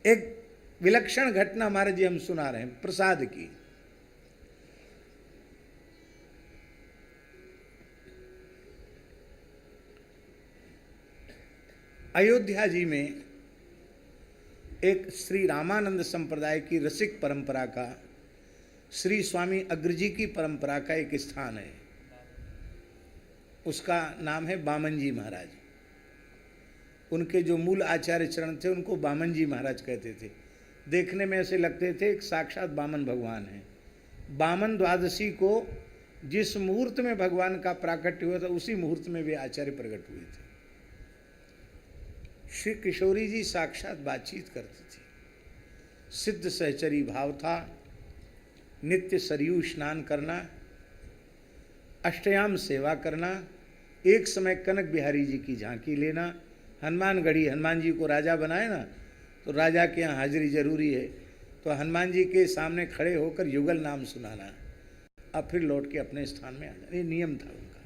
एक विलक्षण घटना महाराज जी हम सुना रहे हैं प्रसाद की। अयोध्या जी में एक श्री रामानंद संप्रदाय की रसिक परंपरा का, श्री स्वामी अग्रजी की परंपरा का एक स्थान है, उसका नाम है बामन जी महाराज। उनके जो मूल आचार्य चरण थे उनको बामन जी महाराज कहते थे। देखने में ऐसे लगते थे एक साक्षात बामन भगवान है। बामन द्वादशी को जिस मुहूर्त में भगवान का प्राकट्य हुआ था उसी मुहूर्त में वे आचार्य प्रकट हुए थे। श्री किशोरी जी साक्षात बातचीत करते थे, सिद्ध सहचरी भाव था, नित्य सरयू स्नान करना, अष्टयाम सेवा करना, एक समय कनक बिहारी जी की झांकी लेना, हनुमानगढ़ी, हनुमान जी को राजा बनाए ना, तो राजा के यहाँ हाजिरी जरूरी है, तो हनुमान जी के सामने खड़े होकर युगल नाम सुनाना और फिर लौट के अपने स्थान में आ जाना, ये नियम था उनका।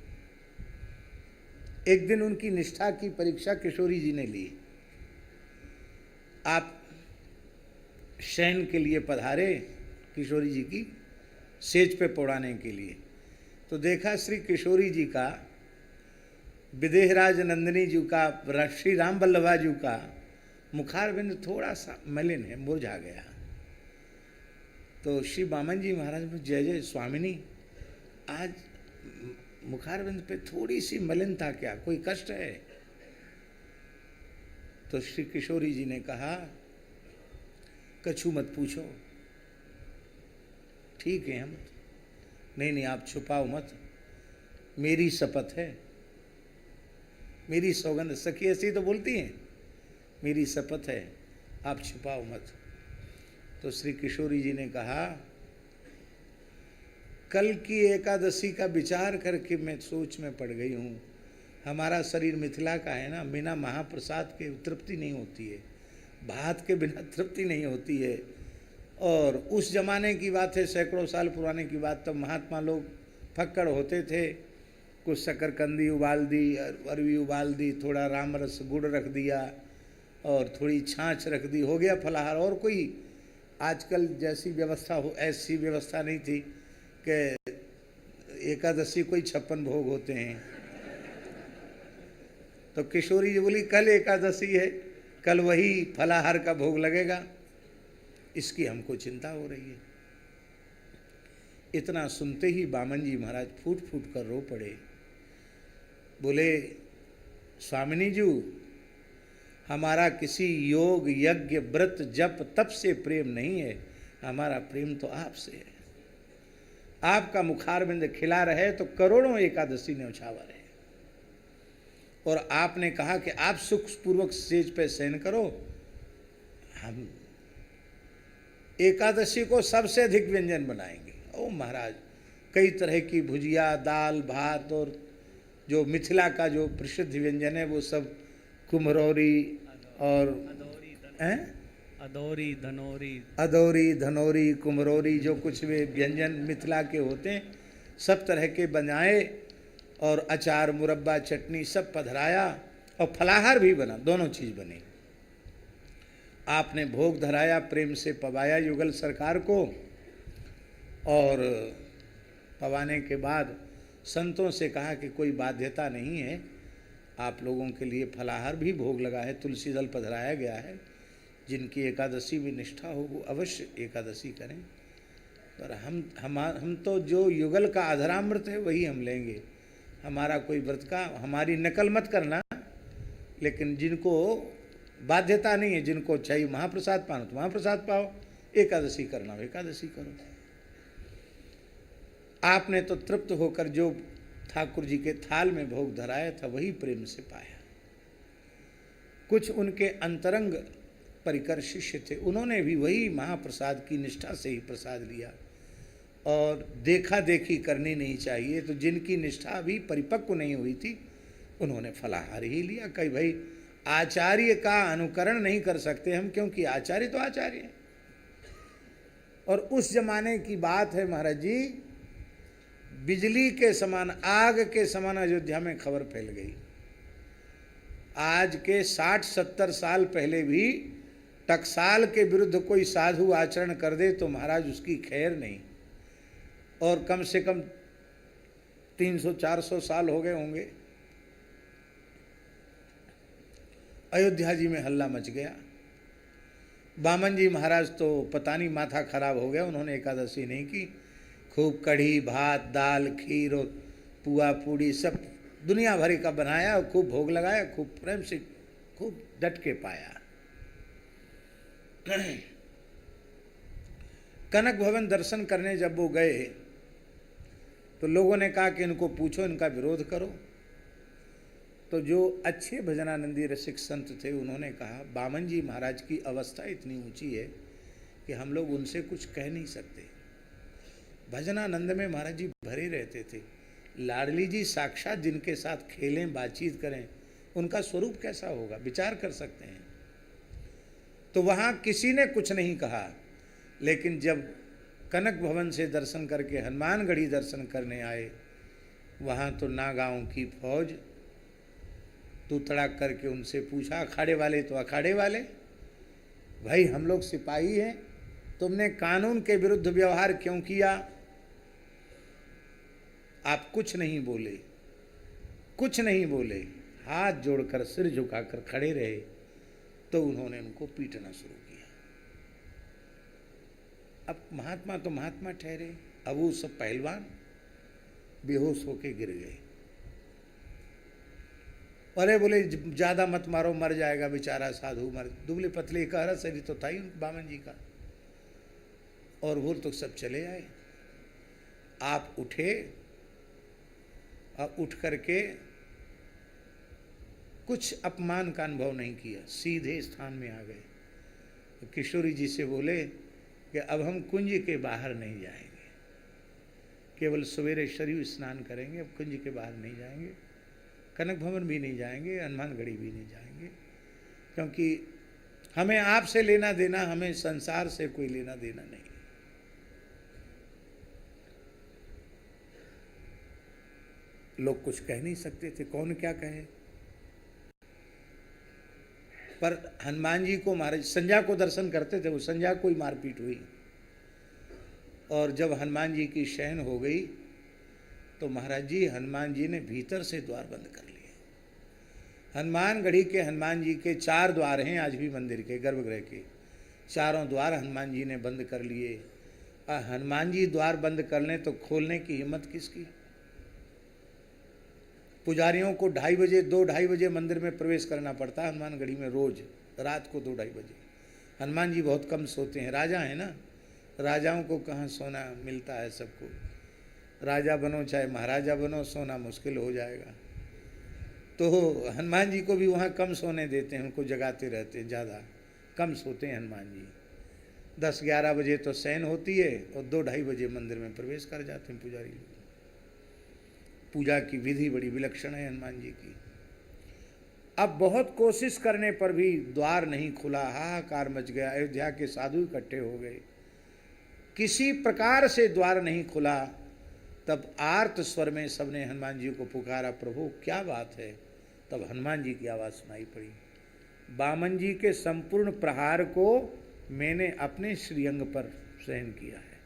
एक दिन उनकी निष्ठा की परीक्षा किशोरी जी ने ली। आप शयन के लिए पधारे किशोरी जी की सेज पे पौड़ाने के लिए, तो देखा श्री किशोरी जी का, विदेहराज नंदिनी जी का, श्री राम वल्लभा जी का मुखारबिंद थोड़ा सा मलिन है, मुरझा गया। तो श्री बामन जी महाराज में, जय जय स्वामिनी, आज मुखारबिंद पे थोड़ी सी मलिनता, क्या कोई कष्ट है? तो श्री किशोरी जी ने कहा, कछु मत पूछो, ठीक है हम, नहीं आप छुपाओ मत, मेरी शपथ है, मेरी सौगंध, सखी ऐसी तो बोलती हैं, मेरी शपथ है, आप छुपाओ मत। तो श्री किशोरी जी ने कहा, कल की एकादशी का विचार करके मैं सोच में पड़ गई हूँ। हमारा शरीर मिथिला का है ना, बिना महाप्रसाद के तृप्ति नहीं होती है, भात के बिना तृप्ति नहीं होती है। और उस जमाने की बात है, सैकड़ों साल पुराने की बात, तब महात्मा लोग फक्कड़ होते थे, कुछ शकरकंदी उबाल दी, अरवी उबाल दी, थोड़ा राम रस गुड़ रख दिया और थोड़ी छाछ रख दी, हो गया फलाहार। और कोई आजकल जैसी व्यवस्था हो ऐसी व्यवस्था नहीं थी कि एकादशी कोई 56 भोग होते हैं। तो किशोरी जी बोली, कल एकादशी है, कल वही फलाहार का भोग लगेगा, इसकी हमको चिंता हो रही है। इतना सुनते ही बामन जी महाराज फूट फूट कर रो पड़े। बोले, स्वामिनी जी, हमारा किसी योग यज्ञ व्रत जप तप से प्रेम नहीं है, हमारा प्रेम तो आपसे है। आपका मुखारबिंद खिला रहे तो करोड़ों एकादशी न्यौछावर है। और आपने कहा कि आप सुख पूर्वक सेज पे शयन करो, हम एकादशी को सबसे अधिक व्यंजन बनाएंगे। ओ महाराज, कई तरह की भुजिया, दाल, भात, और जो मिथिला का जो प्रसिद्ध व्यंजन है वो सब, कुम्हरौरी और अदौरी, धनौरी, कुम्हरौरी, जो कुछ भी व्यंजन मिथिला के होते हैं सब तरह के बनाए, और अचार, मुरब्बा, चटनी सब पधराया, और फलाहार भी बना, दोनों चीज़ बनी। आपने भोग धराया, प्रेम से पवाया युगल सरकार को, और पवाने के बाद संतों से कहा कि कोई बाध्यता नहीं है, आप लोगों के लिए फलाहार भी भोग लगा है, तुलसी दल पधराया गया है, जिनकी एकादशी में निष्ठा हो वो अवश्य एकादशी करें। पर हम तो जो युगल का अधरामृत है वही हम लेंगे, हमारा कोई व्रत का, हमारी नकल मत करना, लेकिन जिनको बाध्यता नहीं है, जिनको चाहिए महाप्रसाद पाना तो महाप्रसाद पाओ, एकादशी करना हो एकादशी करो। आपने तो तृप्त होकर जो ठाकुर जी के थाल में भोग धराया था वही प्रेम से पाया। कुछ उनके अंतरंग परिकर शिष्य थे, उन्होंने भी वही महाप्रसाद की निष्ठा से ही प्रसाद लिया, और देखा देखी करनी नहीं चाहिए। तो जिनकी निष्ठा भी परिपक्व नहीं हुई थी उन्होंने फलाहार ही लिया। कहीं भाई आचार्य का अनुकरण नहीं कर सकते हम, क्योंकि आचार्य तो आचार्य है। और उस जमाने की बात है महाराज जी, बिजली के समान, आग के समान अयोध्या में खबर फैल गई। आज के 60-70 साल पहले भी टकसाल के विरुद्ध कोई साधु आचरण कर दे तो महाराज उसकी खैर नहीं। और कम से कम 300-400 साल हो गए होंगे, अयोध्या जी में हल्ला मच गया। बामन जी महाराज तो पता नहीं माथा खराब हो गया, उन्होंने एकादशी नहीं की। खूब कढ़ी भात दाल खीर और पुआ पूड़ी सब दुनिया भर का बनाया और खूब भोग लगाया, खूब प्रेम से खूब डट के पाया। कनक भवन दर्शन करने जब वो गए तो लोगों ने कहा कि इनको पूछो, इनका विरोध करो। तो जो अच्छे भजनानंदी रसिक संत थे उन्होंने कहा बामन जी महाराज की अवस्था इतनी ऊंची है कि हम लोग उनसे कुछ कह नहीं सकते। भजनानंद में महाराज जी भरे रहते थे। लाडली जी साक्षात जिनके साथ खेलें बातचीत करें उनका स्वरूप कैसा होगा, विचार कर सकते हैं। तो वहाँ किसी ने कुछ नहीं कहा। लेकिन जब कनक भवन से दर्शन करके हनुमानगढ़ी दर्शन करने आए, वहाँ तो नागांव की फौज तू तड़ाक करके उनसे पूछा, अखाड़े वाले तो अखाड़े वाले, भाई हम लोग सिपाही हैं, तुमने कानून के विरुद्ध व्यवहार क्यों किया? आप कुछ नहीं बोले, कुछ नहीं बोले, हाथ जोड़कर सिर झुकाकर खड़े रहे। तो उन्होंने उनको पीटना शुरू किया। अब महात्मा तो महात्मा ठहरे, अब वो सब पहलवान बेहोश होके गिर गए। अरे बोले ज्यादा मत मारो, मर जाएगा बेचारा साधु, मर। दुबले पतले का हरा शरीर तो था ही बामन जी का। और वो तो सब चले आए। आप उठे और उठ करके कुछ अपमान का अनुभव नहीं किया, सीधे स्थान में आ गए। तो किशोरी जी से बोले कि अब हम कुंज के बाहर नहीं जाएंगे, केवल सवेरे शरीर स्नान करेंगे, अब कुंज के बाहर नहीं जाएंगे, कनक भवन भी नहीं जाएंगे, हनुमानगढ़ी भी नहीं जाएंगे, क्योंकि हमें आपसे लेना देना, हमें संसार से कोई लेना देना नहीं। लोग कुछ कह नहीं सकते थे, कौन क्या कहे। पर हनुमान जी को महाराज संध्या को दर्शन करते थे, वो संध्या को ही मारपीट हुई। और जब हनुमान जी की शयन हो गई तो महाराज जी हनुमान जी ने भीतर से द्वार बंद कर लिए। हनुमानगढ़ी के हनुमान जी के 4 द्वार हैं आज भी मंदिर के, गर्भगृह के चारों द्वार हनुमान जी ने बंद कर लिए। हनुमान जी द्वार बंद कर लें तो खोलने की हिम्मत किसकी? पुजारियों को 2:30 बजे 2-2:30 बजे मंदिर में प्रवेश करना पड़ता है हनुमानगढ़ी में, रोज रात को 2-2:30 बजे। हनुमान जी बहुत कम सोते हैं, राजा है ना, राजाओं को कहाँ सोना मिलता है सबको। राजा बनो चाहे महाराजा बनो, सोना मुश्किल हो जाएगा। तो हनुमान जी को भी वहाँ कम सोने देते हैं, उनको जगाते रहते हैं, ज़्यादा कम सोते हैं हनुमान जी। 10-11 बजे तो शयन होती है और 2-2:30 बजे मंदिर में प्रवेश कर जाते हैं पुजारी लोग। पूजा की विधि बड़ी विलक्षण है हनुमान जी की। अब बहुत कोशिश करने पर भी द्वार नहीं खुला, हाहाकार मच गया, अयोध्या के साधु इकट्ठे हो गए, किसी प्रकार से द्वार नहीं खुला। तब आर्त स्वर में सबने हनुमान जी को पुकारा, प्रभु क्या बात है? तब हनुमान जी की आवाज़ सुनाई पड़ी, बामन जी के संपूर्ण प्रहार को मैंने अपने श्रीअंग पर सहन किया है।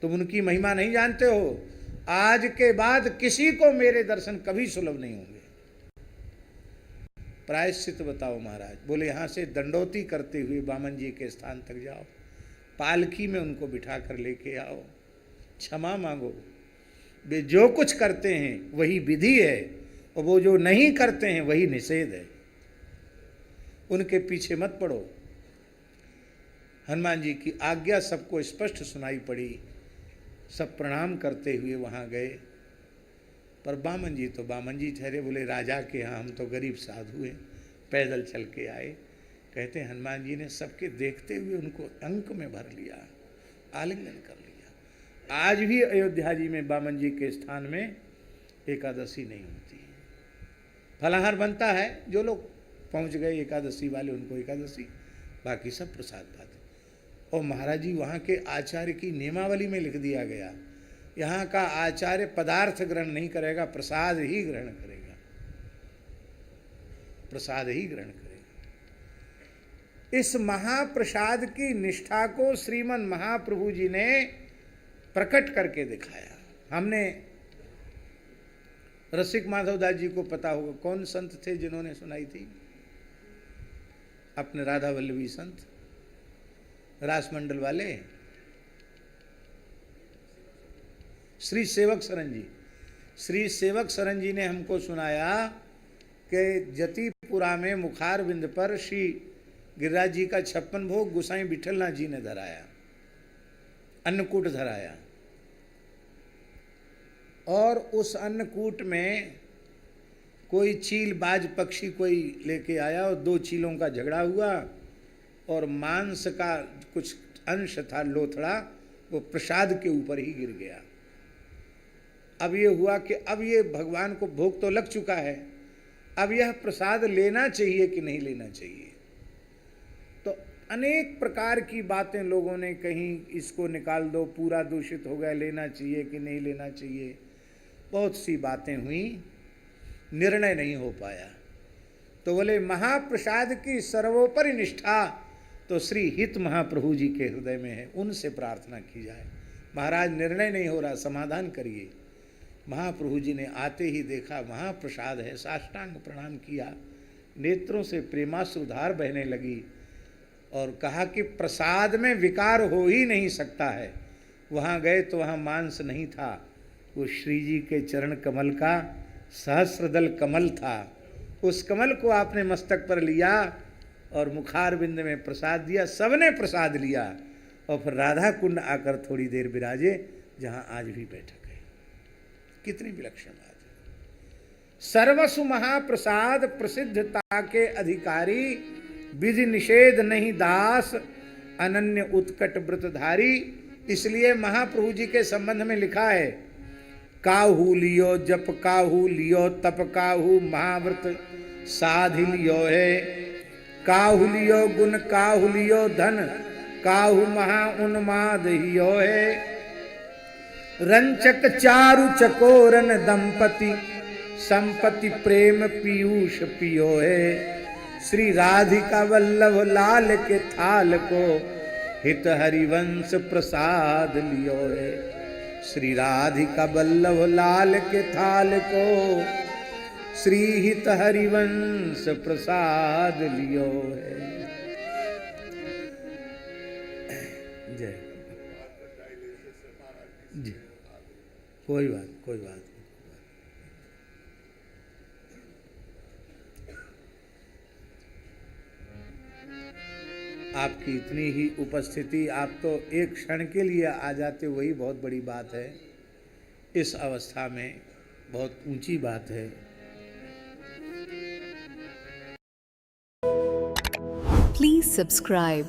तुम उनकी महिमा नहीं जानते हो, आज के बाद किसी को मेरे दर्शन कभी सुलभ नहीं होंगे। प्रायश्चित बताओ महाराज। बोले यहाँ से दंडोती करते हुए बामन जी के स्थान तक जाओ, पालकी में उनको बिठा कर लेके आओ, क्षमा मांगो। वे जो कुछ करते हैं वही विधि है और वो जो नहीं करते हैं वही निषेध है, उनके पीछे मत पड़ो। हनुमान जी की आज्ञा सबको स्पष्ट सुनाई पड़ी, सब प्रणाम करते हुए वहाँ गए। पर बामन जी तो बामन जी ठहरे। बोले राजा के यहाँ हम तो गरीब साधु हैं, पैदल चल के आए। कहते हैं हनुमान जी ने सबके देखते हुए उनको अंक में भर लिया, आलिंगन कर लिया। आज भी अयोध्या जी में बामन जी के स्थान में एकादशी नहीं होती है। फलाहार बनता है, जो लोग पहुँच गए एकादशी वाले उनको एकादशी, बाकी सब प्रसाद पाते। और महाराज जी वहाँ के आचार्य की नियमावली में लिख दिया गया, यहाँ का आचार्य पदार्थ ग्रहण नहीं करेगा, प्रसाद ही ग्रहण करेगा, प्रसाद ही ग्रहण करेगा। इस महाप्रसाद की निष्ठा को श्रीमन महाप्रभु जी ने प्रकट करके दिखाया। हमने रसिक माधवदास जी को पता होगा कौन संत थे जिन्होंने सुनाई थी, अपने राधा वल्लभी संत रासमंडल वाले श्री सेवक सरन जी। श्री सेवक सरन जी ने हमको सुनाया कि जतिपुरा में मुखार बिंद पर श्री गिरिराज जी का 56 भोग गोसाई विठलनाथ जी ने धराया, अन्नकूट धराया, और उस अन्नकूट में कोई चील बाज पक्षी कोई लेके आया और 2 चीलों का झगड़ा हुआ और मांस का कुछ अंश था लोथड़ा, वो प्रसाद के ऊपर ही गिर गया। अब ये हुआ कि अब ये भगवान को भोग तो लग चुका है, अब यह प्रसाद लेना चाहिए कि नहीं लेना चाहिए। तो अनेक प्रकार की बातें लोगों ने कहीं, इसको निकाल दो, पूरा दूषित हो गया, लेना चाहिए कि नहीं लेना चाहिए, बहुत सी बातें हुई, निर्णय नहीं हो पाया। तो बोले महाप्रसाद की सर्वोपरि निष्ठा तो श्री हित महाप्रभु जी के हृदय में है, उनसे प्रार्थना की जाए। महाराज निर्णय नहीं हो रहा, समाधान करिए। महाप्रभु जी ने आते ही देखा महाप्रसाद है, साष्टांग प्रणाम किया, नेत्रों से प्रेमाश्रुधार बहने लगी और कहा कि प्रसाद में विकार हो ही नहीं सकता है। वहाँ गए तो वहाँ मांस नहीं था, वो श्री जी के चरण कमल का सहस्रदल कमल था। उस कमल को आपने मस्तक पर लिया और मुखार बिंद में प्रसाद दिया, सबने प्रसाद लिया और फिर राधा कुंड आकर थोड़ी देर विराजे, जहाँ आज भी बैठक है। कितनी विलक्षण बात है। सर्वसु महाप्रसाद प्रसिद्धता के अधिकारी, विधि निषेध नहीं दास, अनन्य उत्कट व्रतधारी। इसलिए महाप्रभु जी के संबंध में लिखा है, काहू लियो जप काहू लियो तप काहू महाव्रत साधि लियो है, काहू लियो गुण काहू लियो धन काहू महा उन्माद हियो है। रंचक चारु चकोरन दंपति संपति प्रेम पीयूष पियो है। श्री राधिका वल्लभ लाल के थाल को हित हरिवंश प्रसाद लियो है। श्री राधिका वल्लभ लाल के थाल को श्री हित हरिवंश प्रसाद लियो है। जय जी, कोई बात नहीं। आपकी इतनी ही उपस्थिति, आप तो एक क्षण के लिए आ जाते, वही बहुत बड़ी बात है। इस अवस्था में बहुत ऊंची बात है। Please subscribe